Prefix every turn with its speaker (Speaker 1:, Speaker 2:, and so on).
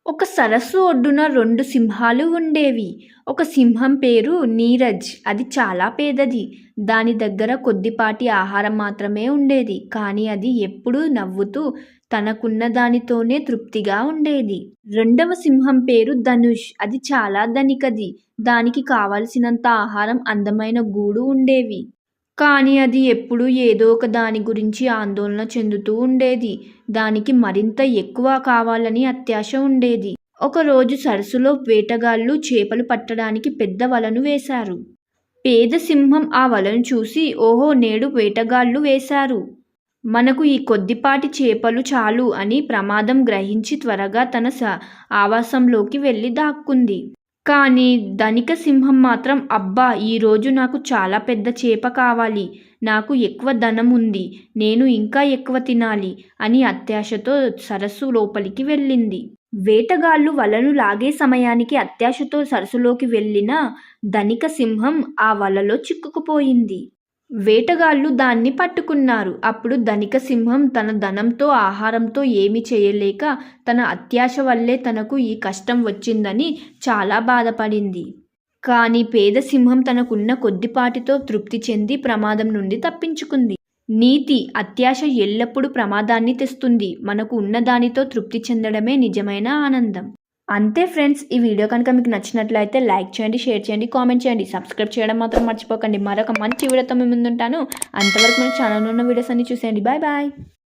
Speaker 1: ఒక సరస్సు ఒడ్డున 2 సింహాలు ఉండేవి. ఒక సింహం పేరు నీరజ్. అది చాలా పేదది. దాని దగ్గర కొద్దిపాటి ఆహారం మాత్రమే ఉండేది. కానీ అది ఎప్పుడూ నవ్వుతూ తనకున్న దానితోనే తృప్తిగా ఉండేది. రెండవ సింహం పేరు ధనుష్. అది చాలా ధనికది. దానికి కావలసినంత ఆహారం, అందమైన గూడు ఉండేవి. కానీ అది ఎప్పుడూ ఏదో ఒక దాని గురించి ఆందోళన చెందుతూ ఉండేది. దానికి మరింత ఎక్కువ కావాలని అత్యాశ ఉండేది. ఒకరోజు సరస్సులో వేటగాళ్ళు చేపలు పట్టడానికి పెద్ద వలను వేశారు. పేద సింహం ఆ వలను చూసి, ఓహో, నేడు వేటగాళ్ళు వేశారు. మనకు ఈ కొద్దిపాటి చేపలు చాలు అని ప్రమాదం గ్రహించి త్వరగా తన ఆవాసంలోకి వెళ్ళి దాక్కుంది. కానీ ధనిక సింహం మాత్రం, అబ్బా, ఈరోజు నాకు చాలా పెద్ద చేప కావాలి. నాకు ఎక్కువ ధనం ఉంది. నేను ఇంకా ఎక్కువ తినాలి అని అత్యాశతో సరస్సు లోపలికి వెళ్ళింది. వేటగాళ్ళు వలను లాగే సమయానికి అత్యాశతో సరస్సులోకి వెళ్ళిన ధనిక సింహం ఆ వలలో చిక్కుకుపోయింది. వేటగాళ్ళు దాన్ని పట్టుకున్నారు. అప్పుడు ధనిక సింహం తన ధనంతో, ఆహారంతో ఏమీ చేయలేక తన అత్యాశ వల్లే తనకు ఈ కష్టం వచ్చిందని చాలా బాధపడింది. కానీ పేద సింహం తనకున్న కొద్దిపాటితో తృప్తి చెంది ప్రమాదం నుండి తప్పించుకుంది. నీతి: అత్యాశ ఎల్లప్పుడూ ప్రమాదాన్ని తెస్తుంది. మనకు ఉన్నదానితో తృప్తి చెందడమే నిజమైన ఆనందం. అంతే ఫ్రెండ్స్, ఈ వీడియో కనుక మీకు నచ్చినట్లయితే లైక్ చేయండి, షేర్ చేయండి, కామెంట్ చేయండి, సబ్స్క్రైబ్ చేయడం మాత్రం మర్చిపోకండి. మరొక మంచి వీడియోతో మీ ముందుంటాను. అంతవరకు మన ఛానల్లో ఉన్న వీడియోస్ అన్ని చూసేయండి. Bye bye.